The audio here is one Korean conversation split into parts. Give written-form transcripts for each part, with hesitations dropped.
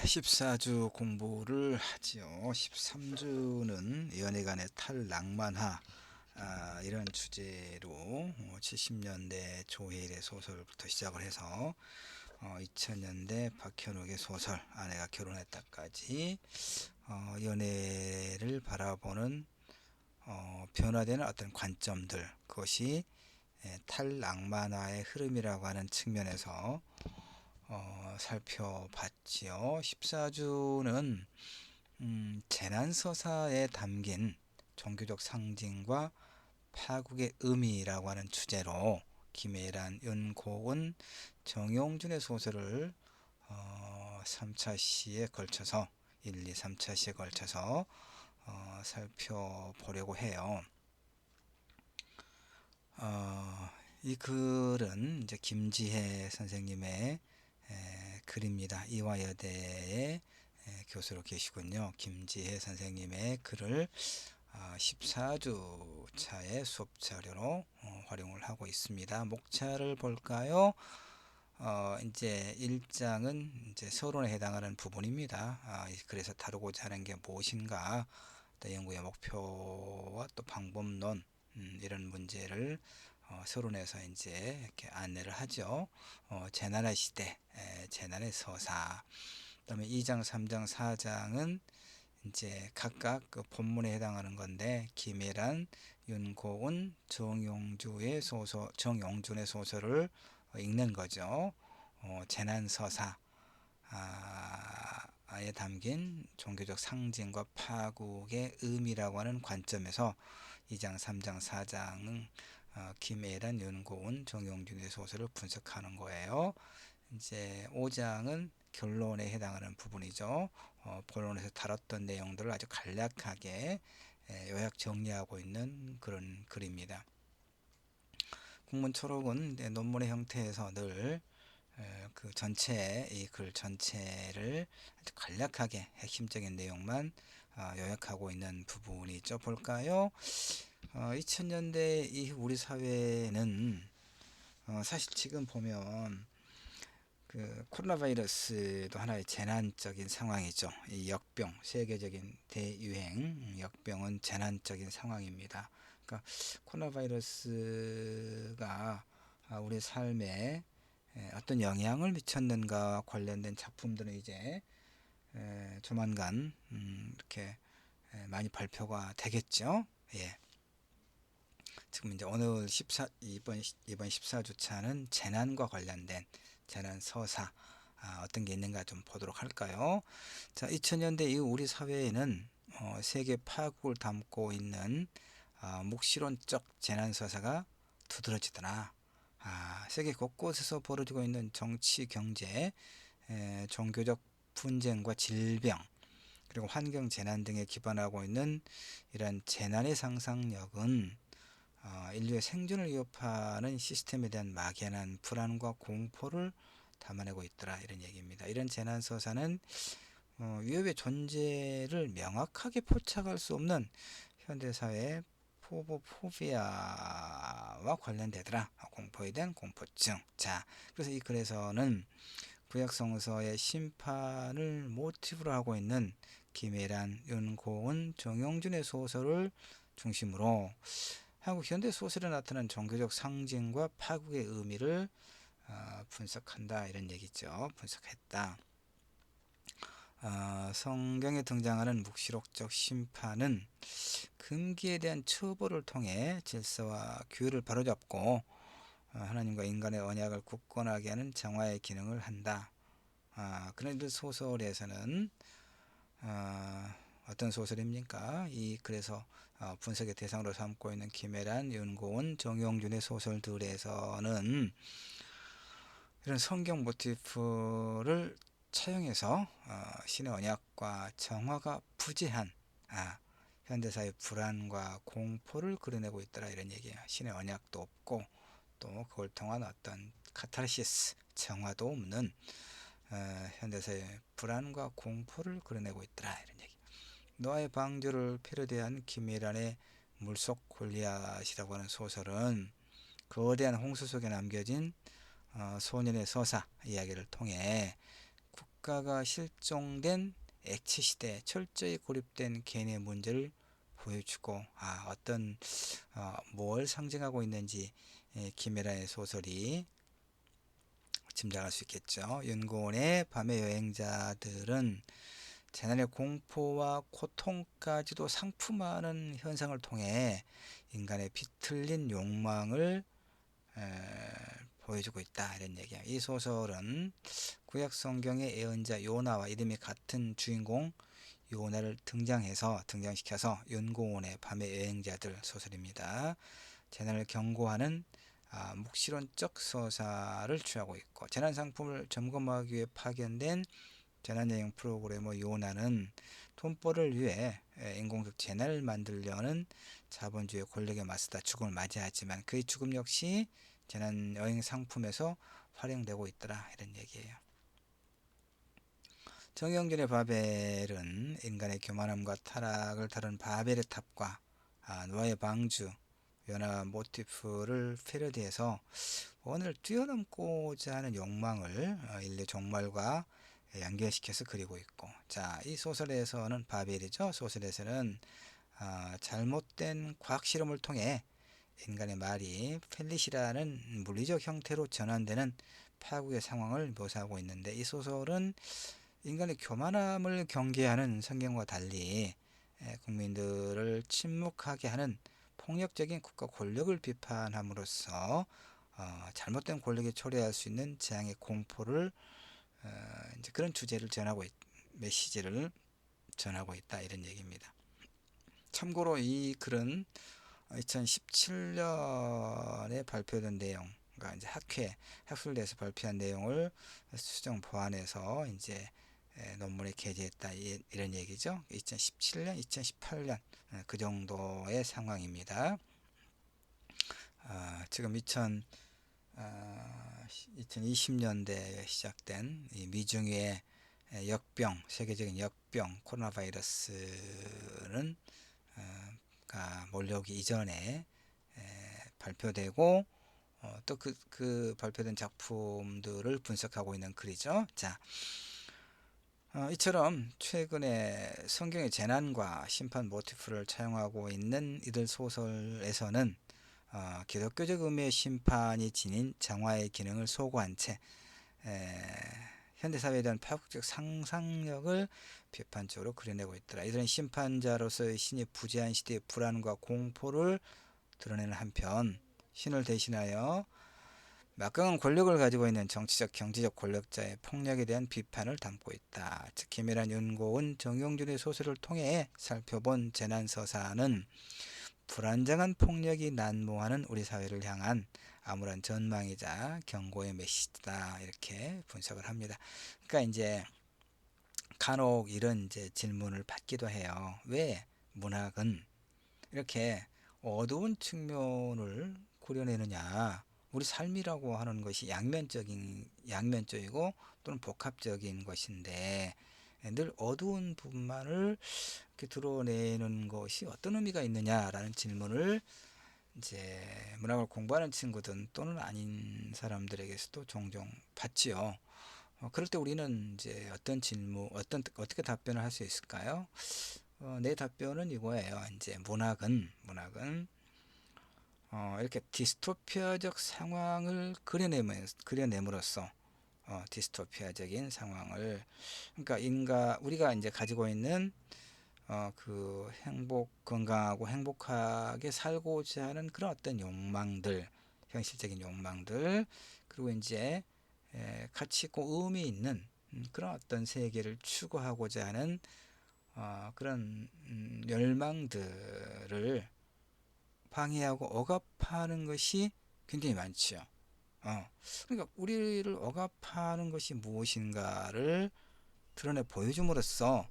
14주 공부를 하지요. 13주는 연애간의 탈낭만화, 이런 주제로 70년대 조혜일의 소설부터 시작을 해서 2000년대 박현욱의 소설 아내가 결혼했다까지 연애를 바라보는 변화되는 어떤 관점들, 그것이 탈낭만화의 흐름이라고 하는 측면에서 살펴봤지요. 14주는 재난서사에 담긴 종교적 상징과 파국의 의미라고 하는 주제로 김애란, 윤고은, 정용준의 소설을 3차 시에 걸쳐서 1, 2, 3차 시에 걸쳐서 살펴보려고 해요. 이 글은 이제 김지혜 선생님의 글입니다. 이화여대의 교수로 계시군요. 김지혜 선생님의 글을 14주 차의 수업 자료로 활용을 하고 있습니다. 목차를 볼까요? 이제 1장은 이제 서론에 해당하는 부분입니다. 그래서 다루고자 하는 게 무엇인가, 또 연구의 목표와 또 방법론, 이런 문제를 서론에서 이제 이렇게 안내를 하죠. 재난의 시대, 재난의 서사. 그다음에 2장, 3장, 4장은 이제 각각 그 본문에 해당하는 건데, 김애란, 윤고은, 정용준의 소설을 읽는 거죠. 재난 서사 에 담긴 종교적 상징과 파국의 의미라고 하는 관점에서 2장, 3장, 4장은 김애란, 윤고은, 정용준의 소설을 분석하는 거예요. 이제 5장은 결론에 해당하는 부분이죠. 본론에서 다뤘던 내용들을 아주 간략하게 요약 정리하고 있는 그런 글입니다. 국문 초록은 논문의 형태에서 늘 그 전체, 이 글 전체를 아주 간략하게 핵심적인 내용만 요약하고 있는 부분이 있죠. 볼까요? 2000년대 이후 우리 사회는 사실 지금 보면 그 코로나 바이러스도 하나의 재난적인 상황이죠. 이 역병, 세계적인 대유행 역병은 재난적인 상황입니다. 그러니까 코로나 바이러스가 우리 삶에 어떤 영향을 미쳤는가 관련된 작품들은 이제 조만간 이렇게 많이 발표가 되겠죠. 예. 지금 이제 오늘 이번 14주차는 재난과 관련된 재난 서사, 어떤 게 있는가 좀 보도록 할까요? 자, 2000년대 이후 우리 사회에는 세계 파국을 담고 있는 묵시론적 재난 서사가 두드러지더라. 세계 곳곳에서 벌어지고 있는 정치, 경제, 종교적 분쟁과 질병, 그리고 환경 재난 등에 기반하고 있는 이런 재난의 상상력은 인류의 생존을 위협하는 시스템에 대한 막연한 불안과 공포를 담아내고 있더라, 이런 얘기입니다. 이런 재난서사는 위협의 존재를 명확하게 포착할 수 없는 현대사회의 포보포비아와 관련되더라. 공포에 대한 공포증. 자, 그래서 이 글에서는 구약성서의 심판을 모티브로 하고 있는 김애란, 윤고은, 정용준의 소설을 중심으로 한국 현대 소설에 나타난 종교적 상징과 파국의 의미를 분석한다, 이런 얘기죠. 분석했다. 성경에 등장하는 묵시록적 심판은 금기에 대한 처벌을 통해 질서와 규율을 바로잡고 하나님과 인간의 언약을 굳건하게 하는 정화의 기능을 한다. 그런데 소설에서는 어떤 소설입니까? 그래서 분석의 대상으로 삼고 있는 김애란, 윤고은, 정용준의 소설들에서는 이런 성경 모티프를 차용해서 신의 언약과 정화가 부재한 현대사의 불안과 공포를 그려내고 있더라, 이런 얘기예요. 신의 언약도 없고 또 그걸 통한 어떤 카타르시스, 정화도 없는 현대사의 불안과 공포를 그려내고 있더라, 이런 얘기. 노아의 방주를 패러디한 김애란의 물속 골리앗이라고 하는 소설은 거대한 홍수 속에 남겨진 소년의 서사 이야기를 통해 국가가 실종된 액체 시대에 철저히 고립된 개인의 문제를 보여주고 어떤 뭘 상징하고 있는지 김혜란의 소설이 짐작할 수 있겠죠. 윤고은의 밤의 여행자들은 재난의 공포와 고통까지도 상품하는 현상을 통해 인간의 비틀린 욕망을 보여주고 있다, 이런 얘기야. 이 소설은 구약 성경의 예언자 요나와 이름이 같은 주인공 요나를 등장시켜서 윤고은의 밤의 여행자들 소설입니다. 재난을 경고하는 묵시론적 서사를 취하고 있고, 재난 상품을 점검하기 위해 파견된 재난여행 프로그래머 요나는 돈벌을 위해 인공적 재난을 만들려는 자본주의 권력에 맞서다 죽음을 맞이하지만 그의 죽음 역시 재난여행 상품에서 활용되고 있더라, 이런 얘기예요. 정영준의 바벨은 인간의 교만함과 타락을 다룬 바벨의 탑과 노아의 방주, 요나 모티프를 패러디해서 오늘 뛰어넘고자 하는 욕망을 인류 종말과 연결시켜서 그리고 있고, 이 소설에서는 바벨이죠. 소설에서는 잘못된 과학 실험을 통해 인간의 말이 펠릿이라는 물리적 형태로 전환되는 파국의 상황을 묘사하고 있는데, 이 소설은 인간의 교만함을 경계하는 성경과 달리 국민들을 침묵하게 하는 폭력적인 국가 권력을 비판함으로써 잘못된 권력이 초래할 수 있는 재앙의 공포를 이제 그런 주제를 메시지를 전하고 있다, 이런 얘기입니다. 참고로 이 글은 2017년에 발표된 내용, 그러니까 이제 학술대에서 발표한 내용을 수정 보완해서 이제 논문에 게재했다, 이런 얘기죠. 2017년, 2018년 그 정도의 상황입니다. 지금 2020년대에 시작된 이 미중의 세계적인 역병 코로나 바이러스는 몰려오기 이전에 발표되고 또 그 발표된 작품들을 분석하고 있는 글이죠. 이처럼 최근에 성경의 재난과 심판 모티프를 차용하고 있는 이들 소설에서는 기독교적 의미의 심판이 지닌 정화의 기능을 소구한 채 현대사회에 대한 파국적 상상력을 비판적으로 그려내고 있더라. 이들은 심판자로서의 신이 부재한 시대의 불안과 공포를 드러내는 한편 신을 대신하여 막강한 권력을 가지고 있는 정치적, 경제적 권력자의 폭력에 대한 비판을 담고 있다. 즉 김혜란, 윤고은, 정용준의 소설을 통해 살펴본 재난서사는 불안정한 폭력이 난무하는 우리 사회를 향한 암울한 전망이자 경고의 메시지다, 이렇게 분석을 합니다. 그러니까 이제 간혹 이런 이제 질문을 받기도 해요. 왜 문학은 이렇게 어두운 측면을 그려내느냐? 우리 삶이라고 하는 것이 양면적이고 또는 복합적인 것인데 늘 어두운 부분만을 이렇게 드러내는 것이 어떤 의미가 있느냐라는 질문을 이제 문학을 공부하는 친구들 또는 아닌 사람들에게서도 종종 받지요. 그럴 때 우리는 이제 어떻게 답변을 할 수 있을까요? 내 답변은 이거예요. 이제 문학은 이렇게 디스토피아적 상황을 그려냄으로써 디스토피아적인 상황을, 그러니까 우리가 이제 가지고 있는 그 건강하고 행복하게 살고자 하는 그런 어떤 욕망들, 현실적인 욕망들, 그리고 이제 가치 있고 의미 있는 그런 어떤 세계를 추구하고자 하는 그런 열망들을 방해하고 억압하는 것이 굉장히 많죠. 그러니까 우리를 억압하는 것이 무엇인가를 드러내 보여줌으로써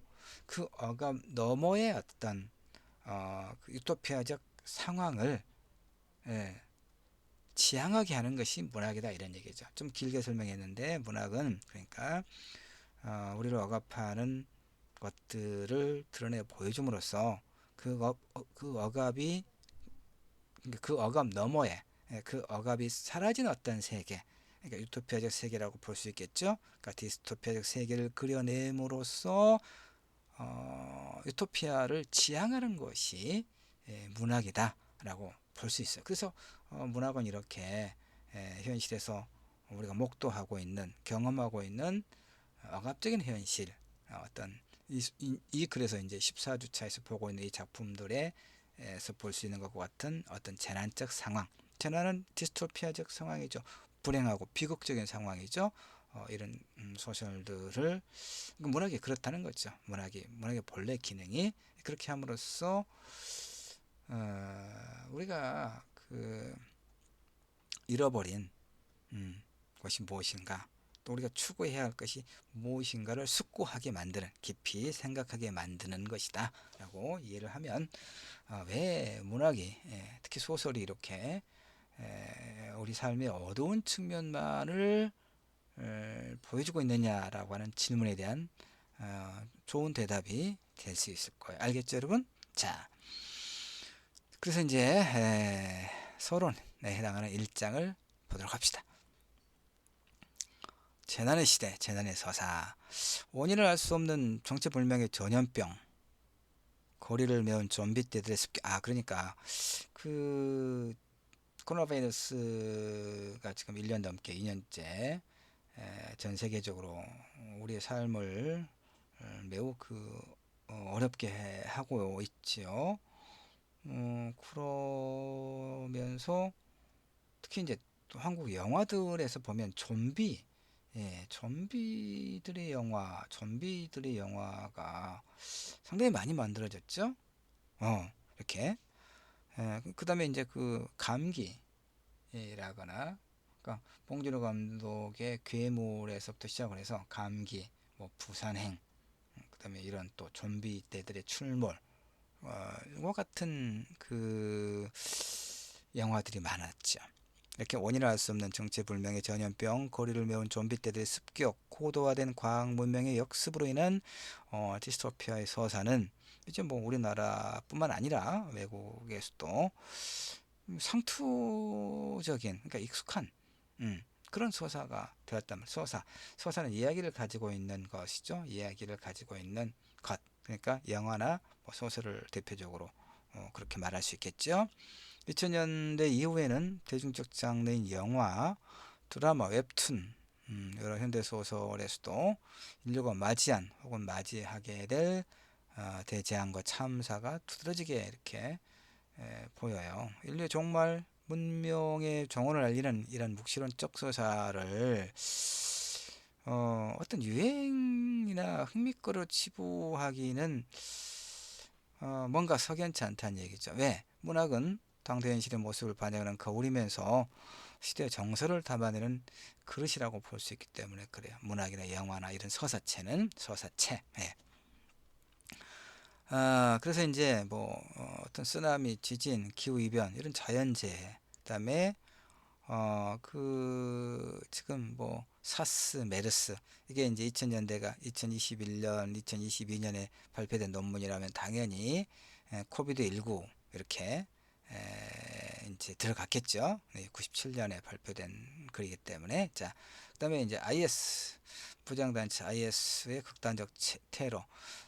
그 억압 너머의 어떤 그 유토피아적 상황을 지향하게 하는 것이 문학이다, 이런 얘기죠. 좀 길게 설명했는데 문학은 그러니까 우리를 억압하는 것들을 드러내 보여줌으로써 그 억압 너머에 그 억압이 사라진 어떤 세계, 그러니까 유토피아적 세계라고 볼 수 있겠죠. 그러니까 디스토피아적 세계를 그려냄으로써 유토피아를 지향하는 것이 문학이다라고 볼 수 있어요. 그래서 문학은 이렇게 현실에서 우리가 목도하고 있는, 경험하고 있는 억압적인 현실, 어떤 그래서 이제 14주차에서 보고 있는 이 작품들에서 볼 수 있는 것과 같은 어떤 재난적 상황, 재난은 디스토피아적 상황이죠. 불행하고 비극적인 상황이죠. 이런 소설들을 문학이 그렇다는 거죠. 문학의 본래 기능이 그렇게 함으로써 우리가 그 잃어버린 것이 무엇인가, 또 우리가 추구해야 할 것이 무엇인가를 숙고하게 만드는, 깊이 생각하게 만드는 것이다 라고 이해를 하면 왜 문학이, 특히 소설이 이렇게 우리 삶의 어두운 측면만을 보여주고 있느냐라고 하는 질문에 대한 좋은 대답이 될 수 있을 거예요. 알겠죠, 여러분? 자, 그래서 이제 서론에 해당하는 1장을 보도록 합시다. 재난의 시대, 재난의 서사. 원인을 알 수 없는 정체불명의 전염병, 거리를 메운 좀비 떼들의 습격. 그러니까 그 코로나 바이러스가 지금 1년 넘게, 2년째 전 세계적으로 우리의 삶을 매우 어렵게 하고 있지요. 그러면서 특히 이제 또 한국 영화들에서 보면 좀비들의 영화가 상당히 많이 만들어졌죠. 이렇게. 그 다음에 이제 그 감기라거나, 그러니까 봉준호 감독의 괴물에서부터 시작을 해서 감기, 뭐 부산행, 그 다음에 이런 또 좀비 떼들의 출몰, 과 같은 그 영화들이 많았죠. 이렇게 원인을 알 수 없는 정체불명의 전염병, 거리를 메운 좀비 떼들의 습격, 고도화된 과학 문명의 역습으로 인한 디스토피아의 서사는 이제 뭐 우리나라뿐만 아니라 외국에서도 상투적인, 그러니까 익숙한 그런 서사가 되었다면, 서사는 이야기를 가지고 있는 것이죠. 이야기를 가지고 있는 것. 그러니까 영화나 뭐 소설을 대표적으로 그렇게 말할 수 있겠죠. 2000년대 이후에는 대중적 장르인 영화, 드라마, 웹툰, 여러 현대소설에서도 인류가 맞이한 혹은 맞이하게 될 대재앙과 참사가 두드러지게 이렇게 보여요. 인류의 종말, 문명의 종언을 알리는 이런 묵시론적 서사를 어떤 유행이나 흥미거리로 치부하기는 뭔가 석연치 않다는 얘기죠. 왜? 문학은 당대 현실의 모습을 반영하는 거울이면서 시대의 정서를 담아내는 그릇이라고 볼 수 있기 때문에 그래요. 문학이나 영화나 이런 서사체. 그래서 이제 뭐 어떤 쓰나미, 지진, 기후 이변 이런 자연재해, 그다음에 지금 뭐 사스, 메르스, 이게 이제 2000년대가 2021년, 2022년에 발표된 논문이라면 당연히 코비드19 이렇게 이제 들어갔겠죠. 97년에 발표된 글이기 때문에. 자, 그다음에 이제 IS 부장단체 IS의 극단적 테러.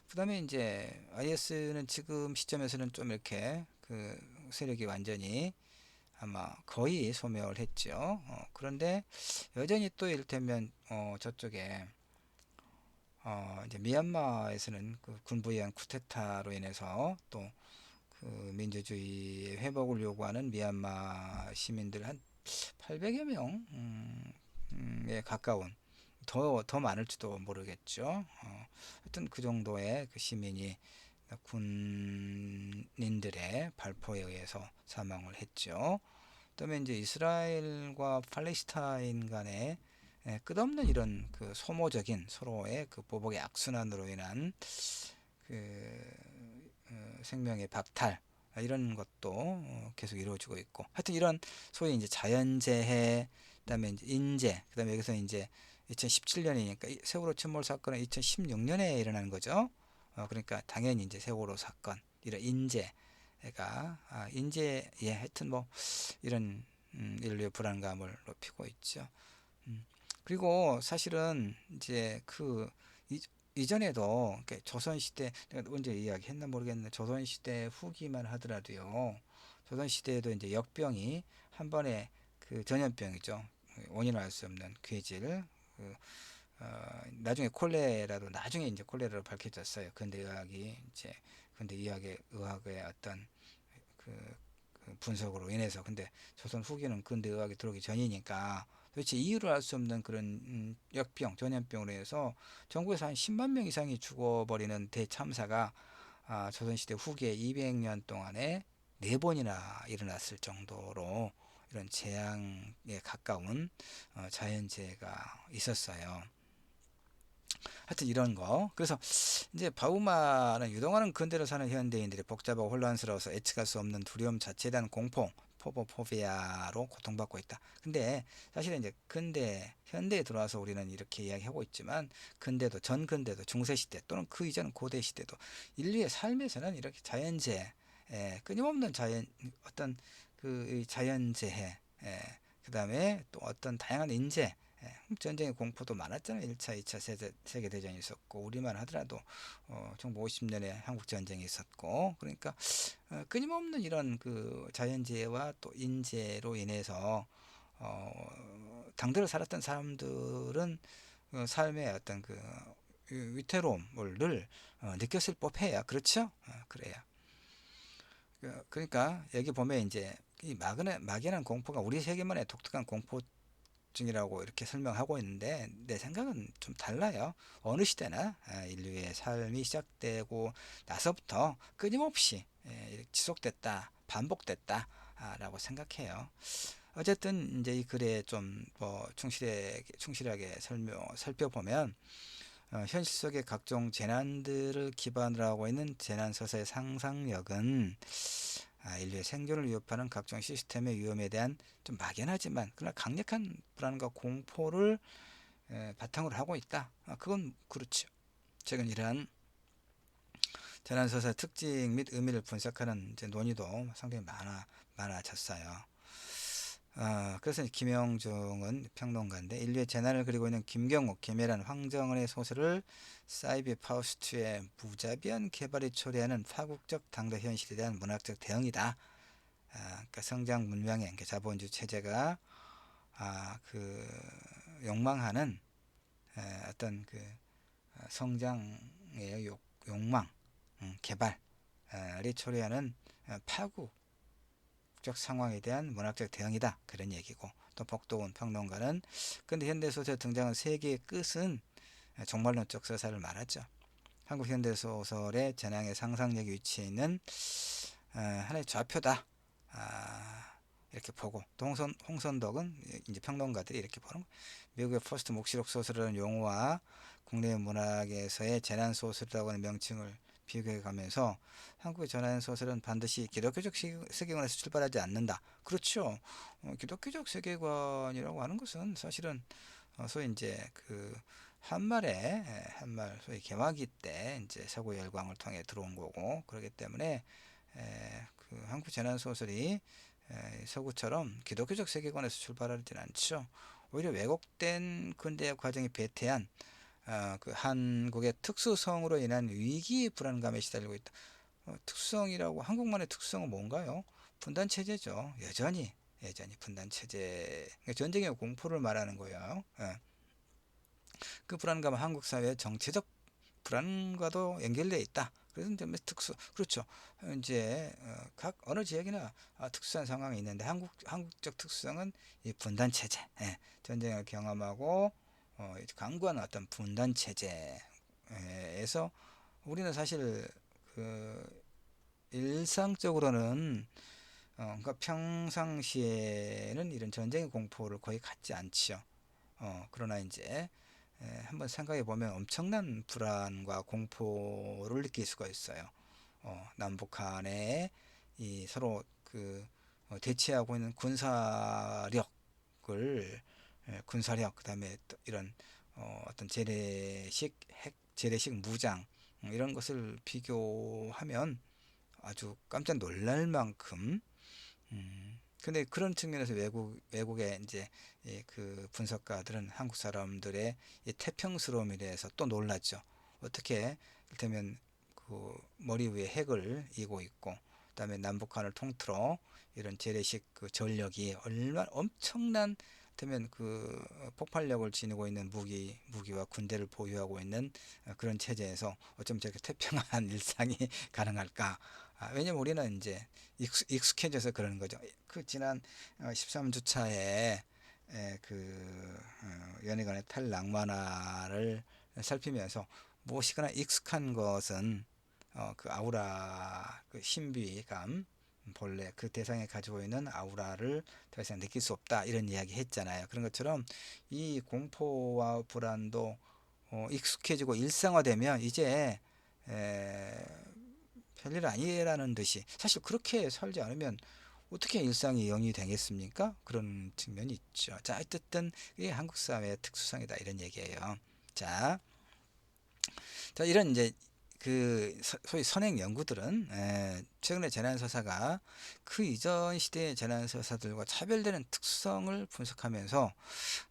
그다음에 이제 IS는 지금 시점에서는 좀 이렇게 그 세력이 완전히 아마 거의 소멸을 했죠. 그런데 여전히 또 이를테면 저쪽에 이제 미얀마에서는 그 군부에 의한 쿠데타로 인해서 또 그 민주주의의 회복을 요구하는 미얀마 시민들 한 800여 명에 가까운, 더 많을지도 모르겠죠. 하여튼 그 정도의 그 시민이 군인들의 발포에 의해서 사망을 했죠. 그다음에 이제 이스라엘과 팔레스타인 간의 끝없는 이런 그 소모적인 서로의 그 보복의 악순환으로 인한 그 생명의 박탈, 이런 것도 계속 이루어지고 있고, 하여튼 이런 소위 이제 자연재해, 그다음에 이제 인재, 그다음에 여기서 이제 2017년이니까 세월호 침몰 사건은 2016년에 일어난 거죠. 그러니까 당연히 이제 세월호 사건, 이런 인재가 하여튼 뭐 이런 인류의 불안감을 높이고 있죠. 그리고 사실은 이제 그 이전에도 이렇게 조선시대, 내가 언제 이야기했나 모르겠는데 조선시대 후기만 하더라도요, 조선시대에도 이제 역병이 한 번에, 그 전염병이죠, 원인을 알 수 없는 괴질, 그 나중에 콜레라도, 나중에 이제 콜레라로 밝혀졌어요. 근대 의학이 이제, 근대 의학의 어떤 그, 그 분석으로 인해서. 근데 조선 후기는 근대 의학이 들어오기 전이니까 도대체 이유를 알 수 없는 그런 역병, 전염병으로 해서 전국에서 한 10만 명 이상이 죽어버리는 대참사가 조선시대 후기에 200년 동안에 4번이나 일어났을 정도로 이런 재앙에 가까운 자연재해가 있었어요. 하여튼 이런 거. 그래서 이제 바우마는 유동하는 근대로 사는 현대인들이 복잡하고 혼란스러워서 예측할 수 없는 두려움 자체에 대한 공포, 포보포비아로 고통받고 있다. 근데 사실은 이제 현대에 들어와서 우리는 이렇게 이야기하고 있지만, 전 근대도 중세시대 또는 그 이전 고대시대도 인류의 삶에서는 이렇게 자연재해, 끊임없는 어떤 그 자연재해, 그 다음에 또 어떤 다양한 인재, 전쟁의 공포도 많았잖아요. 1차, 2차 세계대전이 있었고, 우리만 하더라도 1950년에 한국전쟁이 있었고, 그러니까 끊임없는 이런 그 자연재해와 또 인재로 인해서 당대로 살았던 사람들은 삶의 어떤 그 위태로움을 늘 느꼈을 법해요. 그렇죠? 그래요. 그러니까 여기 보면 이제 이 막연한 공포가 우리 세계만의 독특한 공포증이라고 이렇게 설명하고 있는데, 내 생각은 좀 달라요. 어느 시대나 인류의 삶이 시작되고 나서부터 끊임없이 지속됐다, 반복됐다 라고 생각해요. 어쨌든 이제 이 글에 좀 뭐 충실하게 살펴보면, 현실 속의 각종 재난들을 기반으로 하고 있는 재난서사의 상상력은 인류의 생존을 위협하는 각종 시스템의 위험에 대한 좀 막연하지만 그러나 강력한 불안과 공포를 바탕으로 하고 있다. 그건 그렇죠. 최근 이러한 재난서사의 특징 및 의미를 분석하는 이제 논의도 상당히 많아졌어요. 그래서 김영중은 평론가인데, 인류의 재난을 그리고 있는 김경욱, 김혜란, 황정은의 소설을 사이비 파우스트의 무자비한 개발이 초래하는 파국적 당대 현실에 대한 문학적 대응이다. 그러니까 성장 문명의, 그러니까 자본주의 체제가 그 욕망하는 어떤 그 성장의 욕망, 개발이 초래하는 파국 적 상황에 대한 문학적 대응이다, 그런 얘기고, 또 복도원 평론가는 근대 현대소설에 등장한 세계의 끝은 종말론적 서사를 말하죠. 한국 현대소설의 전향의 상상력이 위치해 있는 하나의 좌표다, 이렇게 보고, 또 홍선덕은 이제 평론가들이 이렇게 보는 거예요. 미국의 포스트 목시록 소설이라는 용어와 국내 문학에서의 재난 소설이라고 하는 명칭을 비교해 가면서, 한국의 전환 소설은 반드시 기독교적 세계관에서 출발하지 않는다. 그렇죠. 기독교적 세계관이라고 하는 것은 사실은 소위 이제 그 한말 소위 개화기 때 이제 서구 열광을 통해 들어온 거고, 그렇기 때문에 그 한국 전환 소설이 서구처럼 기독교적 세계관에서 출발하지는 않죠. 오히려 왜곡된 근대화 과정이 배태한 그 한국의 특수성으로 인한 위기 불안감에 시달리고 있다. 특수성이라고, 한국만의 특수성은 뭔가요? 분단 체제죠. 여전히 분단 체제. 그러니까 전쟁의 공포를 말하는 거예요. 그 불안감은 한국 사회의 정체적 불안과도 연결되어 있다. 그래서 이제 그렇죠. 이제 각 어느 지역이나 특수한 상황이 있는데, 한국적 특수성은 이 분단 체제, 전쟁을 경험하고 강구한 어떤 분단 체제에서 우리는 사실 그 일상적으로는 그러니까 평상시에는 이런 전쟁의 공포를 거의 갖지 않지요. 그러나 이제 한번 생각해 보면 엄청난 불안과 공포를 느낄 수가 있어요. 남북한의 이 서로 그 대치하고 있는 군사력, 그다음에 또 이런 어떤 재래식 무장, 이런 것을 비교하면 아주 깜짝 놀랄 만큼 근데 그런 측면에서 외국의 이제 그 분석가들은 한국 사람들의 이 태평스러움에 대해서 또 놀랐죠. 어떻게 이를테면 그 머리 위에 핵을 이고 있고, 그다음에 남북한을 통틀어 이런 재래식 그 전력이 얼마나 엄청난, 되면 그 폭발력을 지니고 있는 무기와 군대를 보유하고 있는 그런 체제에서 어쩜 저렇게 태평한 일상이 가능할까? 왜냐면 우리는 이제 익숙해져서 그러는 거죠. 그 지난 13주차에 연예관의 탈락만화를 살피면서 무엇이거나 익숙한 것은 그 아우라, 그 신비감, 본래 그 대상이 가지고 있는 아우라를 더 이상 느낄 수 없다, 이런 이야기 했잖아요. 그런 것처럼 이 공포와 불안도 익숙해지고 일상화되면 이제 에, 별일 아니라는 듯이, 사실 그렇게 살지 않으면 어떻게 일상이 영위 되겠습니까? 그런 측면이 있죠. 자, 어쨌든 이게 한국 사회의 특수성이다, 이런 얘기예요. 자, 이런 이제 그 소위 선행 연구들은 최근의 재난 서사가 그 이전 시대의 재난 서사들과 차별되는 특성을 분석하면서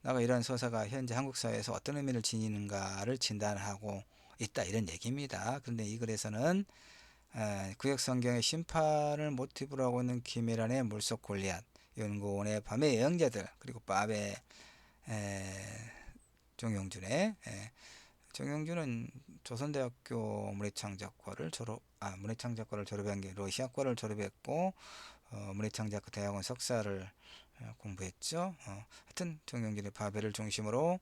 나가 이러한 서사가 현재 한국 사회에서 어떤 의미를 지니는가를 진단하고 있다, 이런 얘기입니다. 그런데 이 글에서는 구약 성경의 심판을 모티브로 하고 있는 김혜란의 물속 골리앗, 연구원의 밤의 예언자들, 그리고 밥의 정영준의 정영준은 조선대학교 문해창작과를 졸업한 게 러시아과를 졸업했고 문해창작과 대학원 석사를 공부했죠. 하여튼 정영준의 바벨을 중심으로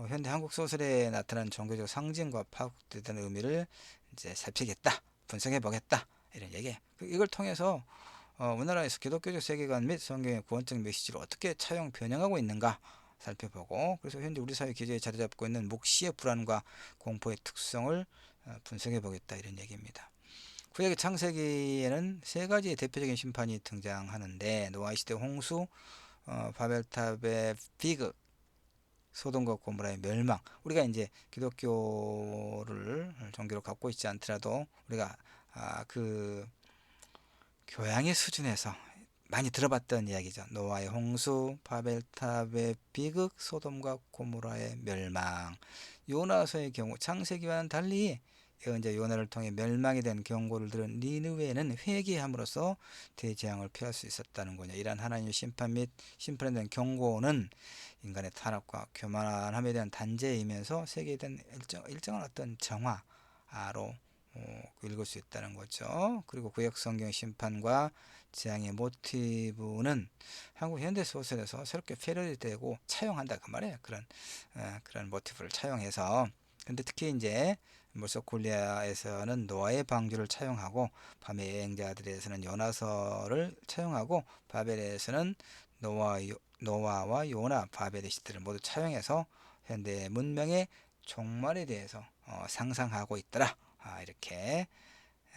현대 한국 소설에 나타난 종교적 상징과 파급되는 의미를 이제 살피겠다, 분석해 보겠다, 이런 얘기. 이걸 통해서 우리나라에서 기독교적 세계관 및 성경의 구원적 메시지를 어떻게 차용 변형하고 있는가 살펴보고, 그래서 현재 우리 사회 기저에 자리 잡고 있는 묵시의 불안과 공포의 특성을 분석해 보겠다, 이런 얘기입니다. 구약의 창세기에는 세 가지의 대표적인 심판이 등장하는데, 노아 시대 홍수, 바벨탑의 비극, 소돔과 고모라의 멸망. 우리가 이제 기독교를 종교로 갖고 있지 않더라도 우리가 그 교양의 수준에서 많이 들어봤던 이야기죠. 노아의 홍수, 바벨탑의 비극, 소돔과 고모라의 멸망. 요나서의 경우 창세기와는 달리 이제 요나를 통해 멸망에 대한 경고를 들은 니느웨는 회개함으로써 대재앙을 피할 수 있었다는 거냐. 이러한 하나님의 심판 및 심판에 대한 경고는 인간의 타락과 교만함에 대한 단죄이면서 세계에 대한 일정한 어떤 정화로 읽을 수 있다는 거죠. 그리고 구약 성경 심판과 재앙의 모티브는 한국 현대 소설에서 새롭게 패러디되고 차용한다, 그 말이에요. 그런 모티브를 차용해서. 근데 특히 이제 물속 굴리아에서는 노아의 방주를 차용하고, 밤의 여행자들에서는 요나서를 차용하고, 바벨에서는 노아와 요나, 바벨의 시대를 모두 차용해서 현대 문명의 종말에 대해서 상상하고 있더라, 이렇게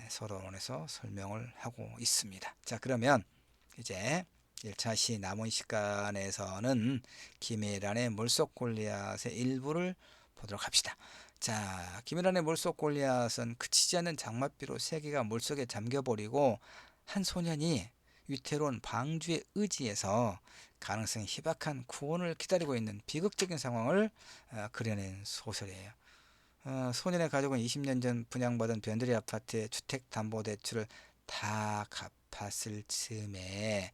서론에서 설명을 하고 있습니다. 자, 그러면 이제 1차 시 남은 시간에서는 김혜란의 물속 골리앗의 일부를 보도록 합시다. 자, 김혜란의 물속 골리앗은 그치지 않는 장맛비로 세계가 물속에 잠겨버리고 한 소년이 위태로운 방주의 의지에서 가능성이 희박한 구원을 기다리고 있는 비극적인 상황을 그려낸 소설이에요. 소년의 가족은 20년 전 분양받은 변두리 아파트의 주택담보대출을 다 갚았을 즈음에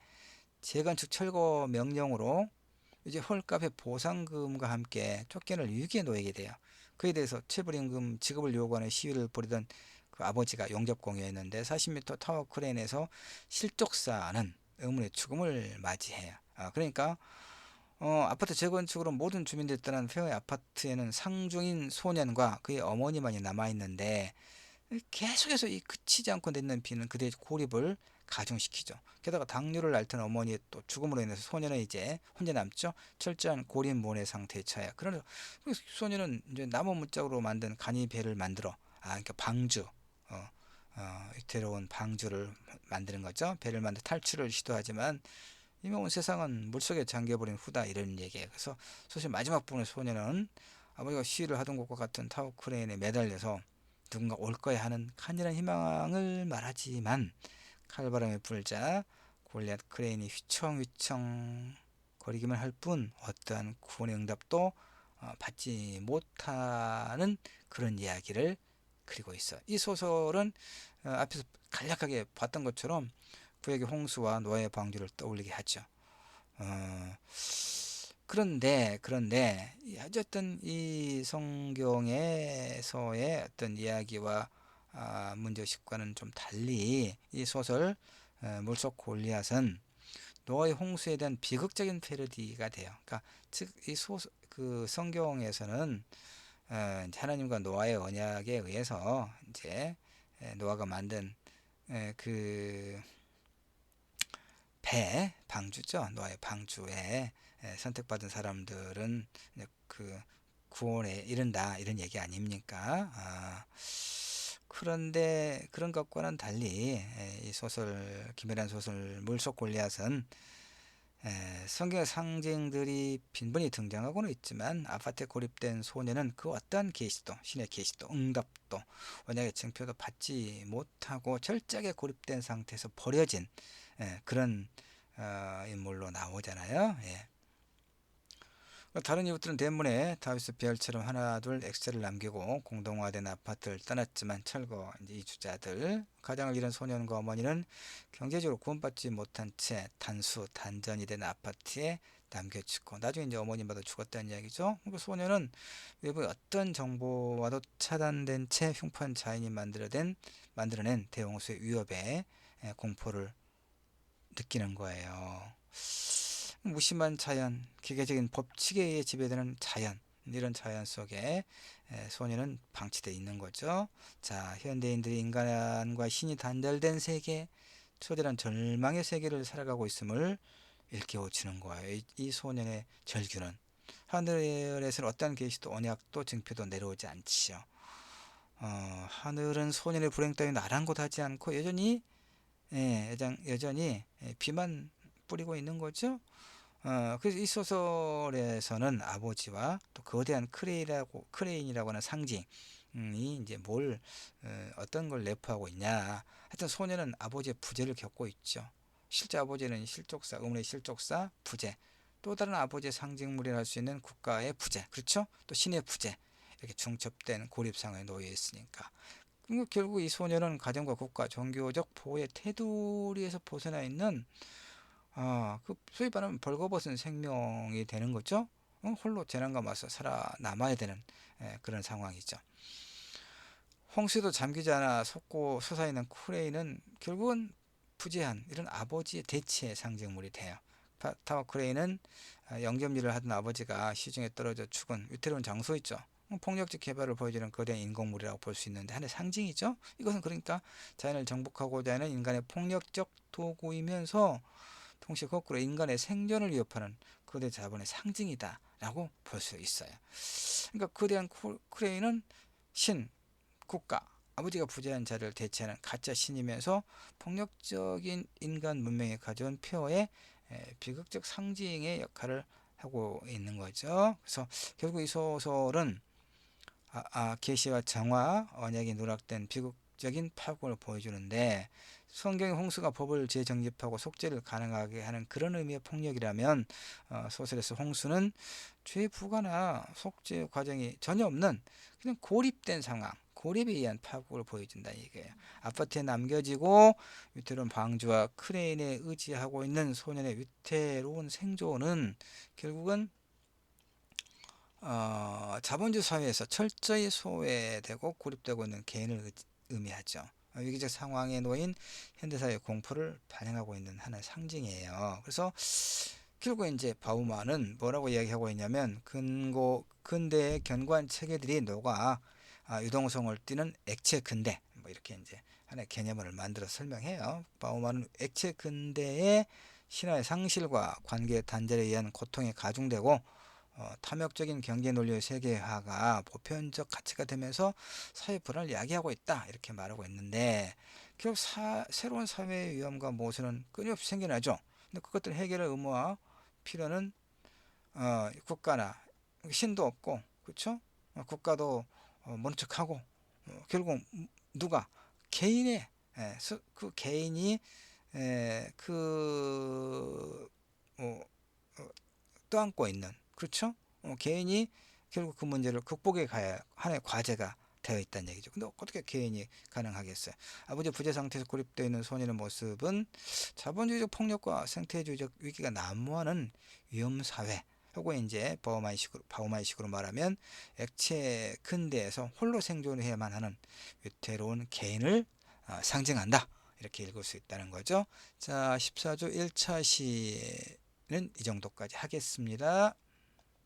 재건축 철거 명령으로 이제 헐값의 보상금과 함께 쫓겨날 위기에 놓이게 돼요. 그에 대해서 체불임금 지급을 요구하는 시위를 벌이던 그 아버지가 용접공여했는데 40m 타워 크레인에서 실족사는 의문의 죽음을 맞이해요. 그러니까 아파트 재건축으로 모든 주민들이 떠난 폐허의 아파트에는 상중인 소년과 그의 어머니만이 남아있는데, 계속해서 이 그치지 않고 내리는 비는 그들의 고립을 가중시키죠. 게다가 당뇨를 앓던 어머니의 또 죽음으로 인해서 소년은 이제 혼자 남죠. 철저한 고립모내 상태에 처해. 그러나 소년은 이제 나무 문짝으로 만든 간이배를 만들어, 그러니까 방주, 위태로운 방주를 만드는 거죠. 배를 만들어 탈출을 시도하지만 이미 온 세상은 물속에 잠겨버린 후다, 이런 얘기예요. 그래서 소설 마지막 부분의 소년은 아버지가 시위를 하던 곳과 같은 타워 크레인에 매달려서 누군가 올 거야 하는 간절한 희망을 말하지만 칼바람이 불자 골리앗 크레인이 휘청휘청 거리기만 할 뿐 어떠한 구원의 응답도 받지 못하는 그런 이야기를 그리고 있어. 이 소설은 앞에서 간략하게 봤던 것처럼 구약의 홍수와 노아의 방주를 떠올리게 하죠. 그런데 어쨌든 이 성경에서의 어떤 이야기와 문제의식과는 좀 달리 이 소설 물속 골리앗은 노아의 홍수에 대한 비극적인 패러디가 돼요. 그러니까 즉 이 그 성경에서는 이제 하나님과 노아의 언약에 의해서 이제 노아가 만든 그 배 방주죠. 노아의 방주에 선택받은 사람들은 그 구원에 이른다 이런 얘기 아닙니까? 그런데 그런 것과는 달리 이 소설 김혜란 소설 물속 골리앗은 성경의 상징들이 빈번히 등장하고는 있지만 아파트에 고립된 소녀는 그 어떠한 계시도 신의 계시도 응답도 언약의 증표도 받지 못하고 철저하게 고립된 상태에서 버려진 그런 인물로 나오잖아요. 예. 다른 이웃들은 대문에 다윗의 별처럼 하나 둘 X를 남기고 공동화된 아파트를 떠났지만 철거 이제 이주자들 가장을 잃은 소년과 어머니는 경제적으로 구원받지 못한 채 단전이 된 아파트에 남겨지고 나중에 이제 어머니마다 죽었다는 이야기죠. 그 소년은 외부의 어떤 정보와도 차단된 채 흉판 자인이 만들어낸 대홍수의 위협에 공포를 느끼는 거예요. 무심한 자연, 기계적인 법칙에 의해 지배되는 자연, 이런 자연 속에 소녀는 방치되어 있는 거죠. 자, 현대인들이 인간과 신이 단절된 세계, 초대란 절망의 세계를 살아가고 있음을 일깨워주는 거예요. 이 소년의 절규는 하늘에서는 어떠한 계시도 언약도 증표도 내려오지 않지요. 하늘은 소년의 불행 따위는 아랑곳하지 않고 여전히 비만 뿌리고 있는 거죠. 그래서 이 소설에서는 아버지와 또 거대한 크레인이라고 하는 상징이 이제 어떤 걸 내포하고 있냐. 하여튼 소녀는 아버지의 부재를 겪고 있죠. 실제 아버지는 실족사, 의문의 실족사, 부재. 또 다른 아버지의 상징물이라 할 수 있는 국가의 부재. 그렇죠? 또 신의 부재. 이렇게 중첩된 고립 상황에 놓여 있으니까. 결국 이 소녀는 가정과 국가, 종교적 보호의 테두리에서 벗어나 있는 그 소위 말하면 벌거벗은 생명이 되는 거죠. 홀로 재난과 맞서 살아남아야 되는 그런 상황이죠. 홍수도 잠기지 않아 솟아있는 크레인은 결국은 부재한 이런 아버지의 대체 상징물이 돼요. 타워 크레인은 영접일을 하던 아버지가 시중에 떨어져 죽은 위태로운 장소 있죠. 폭력적 개발을 보여주는 거대한 인공물이라고 볼 수 있는데 하나의 상징이죠. 이것은 그러니까 자연을 정복하고자 하는 인간의 폭력적 도구이면서 동시에 거꾸로 인간의 생존을 위협하는 거대 자본의 상징이다라고 볼 수 있어요. 그러니까 거대한 크레인은 신, 국가, 아버지가 부재한 자를 대체하는 가짜 신이면서 폭력적인 인간 문명에 가져온 폐허의 비극적 상징의 역할을 하고 있는 거죠. 그래서 결국 이 소설은 계시와 정화, 언약이 누락된 비극적인 파국을 보여주는데 성경의 홍수가 법을 재정립하고 속죄를 가능하게 하는 그런 의미의 폭력이라면 소설에서 홍수는 죄 부과나 속죄 과정이 전혀 없는 그냥 고립된 상황, 고립에 의한 파국을 보여준다 이거예요. 아파트에 남겨지고 위태로운 방주와 크레인에 의지하고 있는 소년의 위태로운 생존은 결국은 자본주의 사회에서 철저히 소외되고 고립되고 있는 개인을 의미하죠. 위기적 상황에 놓인 현대사회의 공포를 반영하고 있는 하나의 상징이에요. 그래서 결국 이제 바우만은 뭐라고 이야기하고 있냐면 근대의 견고한 체계들이 녹아 유동성을 띠는 액체 근대 뭐 이렇게 이제 하나의 개념을 만들어 설명해요. 바우만은 액체 근대의 신화의 상실과 관계의 단절에 의한 고통이 가중되고 탐욕적인 경제 논리의 세계화가 보편적 가치가 되면서 사회 불안을 야기하고 있다 이렇게 말하고 있는데 결국 새로운 사회의 위험과 모순은 끊임없이 생겨나죠. 근데 그것들 해결의 의무와 필요는 국가나 신도 없고 그렇죠? 국가도 모른 척하고 결국 누가 개인의 그 개인이 그 어, 어, 떠안고 있는, 그렇죠? 개인이 결국 그 문제를 극복해 가야 하나의 과제가 되어 있다는 얘기죠. 근데 어떻게 개인이 가능하겠어요? 아버지 부재 상태에서 고립되어 있는 소년의 모습은 자본주의적 폭력과 생태주의적 위기가 난무하는 위험 사회, 하고 이제 바우만식으로 말하면 액체 근대에서 홀로 생존해야만 하는 위태로운 개인을 상징한다. 이렇게 읽을 수 있다는 거죠. 자, 14조 1차 시는 이 정도까지 하겠습니다.